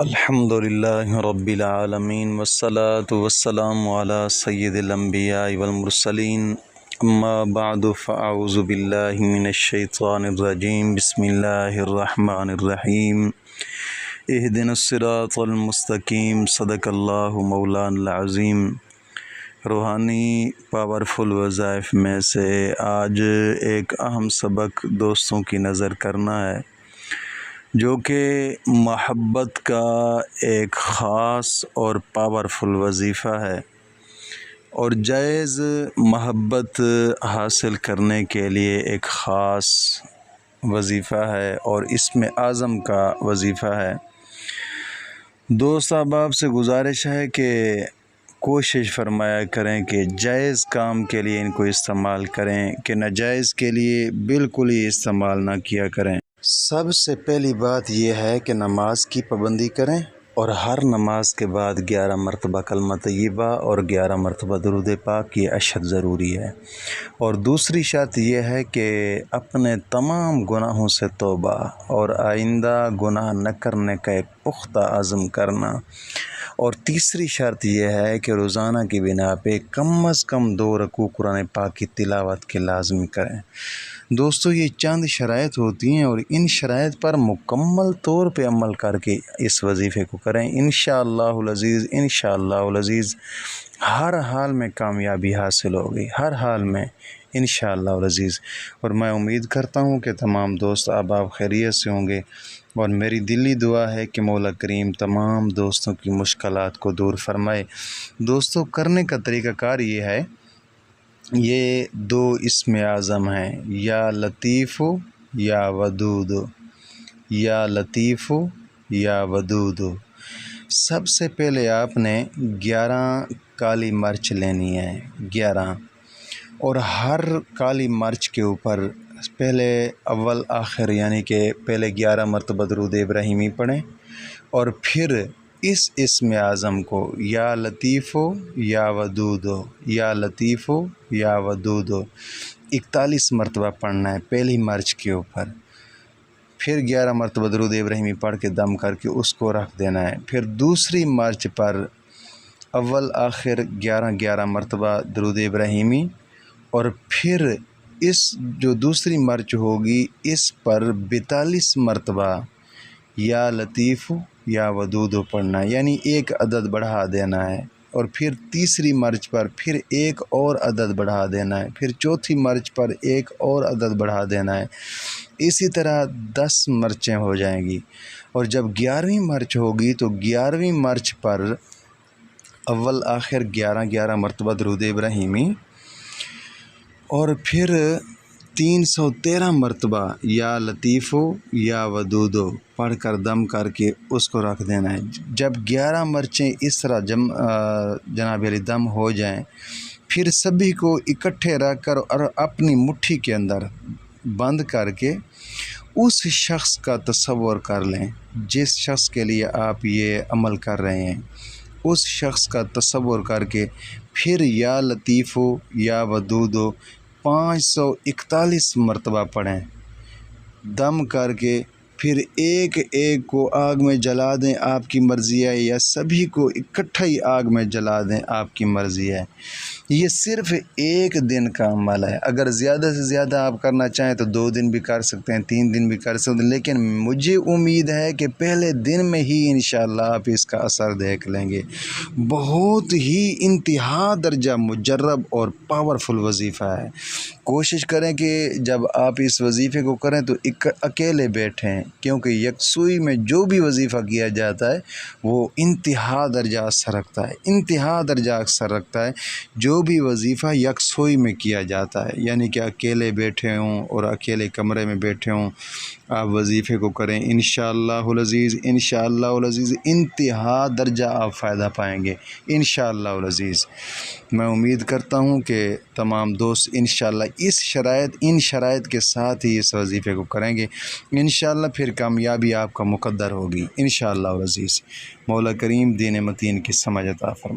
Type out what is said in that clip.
الحمد للہ رب العالمین والصلاة والسلام علی سید الانبیاء والمرسلین اما بعد فاعوذ باللہ من الشیطان الرجیم بسم اللہ الرحمن الرحیم اہدنا الصراط المستقیم صدق اللہ مولانا العظیم۔ روحانی پاورفل وظائف میں سے آج ایک اہم سبق دوستوں کی نظر کرنا ہے، جو کہ محبت کا ایک خاص اور پاورفل وظیفہ ہے، اور جائز محبت حاصل کرنے کے لیے ایک خاص وظیفہ ہے اور اس میں اعظم کا وظیفہ ہے۔ دوست احباب سے گزارش ہے کہ کوشش فرمایا کریں کہ جائز کام کے لیے ان کو استعمال کریں، کہ ناجائز کے لیے بالکل ہی استعمال نہ کیا کریں۔ سب سے پہلی بات یہ ہے کہ نماز کی پابندی کریں، اور ہر نماز کے بعد 11 مرتبہ کلمہ طیبہ اور 11 مرتبہ درود پاک یہ اشد ضروری ہے۔ اور دوسری شرط یہ ہے کہ اپنے تمام گناہوں سے توبہ اور آئندہ گناہ نہ کرنے کا ایک پختہ عزم کرنا۔ اور تیسری شرط یہ ہے کہ روزانہ کی بنا پہ کم از کم 2 رکوع قرآن پاک کی تلاوت کے لازمی کریں۔ دوستو، یہ چند شرائط ہوتی ہیں اور ان شرائط پر مکمل طور پہ عمل کر کے اس وظیفے کو کریں، انشاءاللہ العزیز انشاءاللہ العزیز ہر حال میں کامیابی حاصل ہوگی، ہر حال میں انشاءاللہ العزیز۔ اور میں امید کرتا ہوں کہ تمام دوست احباب خیریت سے ہوں گے، اور میری دلی دعا ہے کہ مولا کریم تمام دوستوں کی مشکلات کو دور فرمائے۔ دوستو، کرنے کا طریقہ کار یہ ہے، یہ 2 اسم اعظم ہیں، یا لطیف یا ودود، یا لطیف یا ودود۔ سب سے پہلے آپ نے 11 کالی مرچ لینی ہے، 11، اور ہر کالی مرچ کے اوپر پہلے اول آخر یعنی کہ پہلے 11 مرتبہ درود ابراہیمی پڑھیں، اور پھر اس اسم اعظم کو یا لطیف یا ودود، یا لطیف یا ودود 41 مرتبہ پڑھنا ہے پہلی مرچ کے اوپر۔ پھر 11 مرتبہ درود ابراہیمی پڑھ کے دم کر کے اس کو رکھ دینا ہے۔ پھر دوسری مرچ پر اول آخر 11 مرتبہ درود ابراہیمی، اور پھر اس جو دوسری مرچ ہوگی اس پر 42 مرتبہ یا لطیف یا ودود پڑھنا ہے، یعنی 1 عدد بڑھا دینا ہے۔ اور پھر تیسری مرچ پر پھر 1 اور عدد بڑھا دینا ہے، پھر چوتھی مرچ پر 1 اور عدد بڑھا دینا ہے۔ اسی طرح 10 مرچیں ہو جائیں گی، اور جب 11ویں مرچ ہوگی تو 11ویں مرچ پر اول آخر 11 مرتبہ درود ابراہیمی، اور پھر 313 مرتبہ یا لطیف یا ودود پڑھ کر دم کر کے اس کو رکھ دینا ہے۔ جب 11 مرچیں اس طرح جناب علی دم ہو جائیں، پھر سبھی کو اکٹھے رکھ کر اور اپنی مٹھی کے اندر بند کر کے اس شخص کا تصور کر لیں جس شخص کے لیے آپ یہ عمل کر رہے ہیں، اس شخص کا تصور کر کے پھر یا لطیف یا ودود 541 مرتبہ پڑھیں دم کر کے، پھر ایک کو آگ میں جلا دیں، آپ کی مرضی ہے، یا سبھی کو اکٹھا ہی آگ میں جلا دیں، آپ کی مرضی ہے۔ یہ صرف 1 دن کا عمل ہے، اگر زیادہ سے زیادہ آپ کرنا چاہیں تو 2 دن بھی کر سکتے ہیں، 3 دن بھی کر سکتے ہیں، لیکن مجھے امید ہے کہ پہلے دن میں ہی انشاءاللہ آپ اس کا اثر دیکھ لیں گے۔ بہت ہی انتہا درجہ مجرب اور پاورفل وظیفہ ہے۔ کوشش کریں کہ جب آپ اس وظیفے کو کریں تو اکیلے بیٹھیں، کیونکہ یکسوئی میں جو بھی وظیفہ کیا جاتا ہے وہ انتہا درجہ اثر رکھتا ہے، انتہا درجہ اثر رکھتا ہے۔ جو بھی وظیفہ یکسوئی میں کیا جاتا ہے، یعنی کہ اکیلے بیٹھے ہوں اور اکیلے کمرے میں بیٹھے ہوں، آپ وظیفے کو کریں، انشاءاللہ العزیز انشاءاللہ العزیز انتہا درجہ آپ فائدہ پائیں گے انشاءاللہ العزیز۔ میں امید کرتا ہوں کہ تمام دوست انشاءاللہ ان شرائط کے ساتھ ہی اس وظیفے کو کریں گے، انشاءاللہ پھر کامیابی آپ کا مقدر ہوگی انشاءاللہ العزیز۔ مولا کریم دین متین کی سمجھ عطا فرمائے۔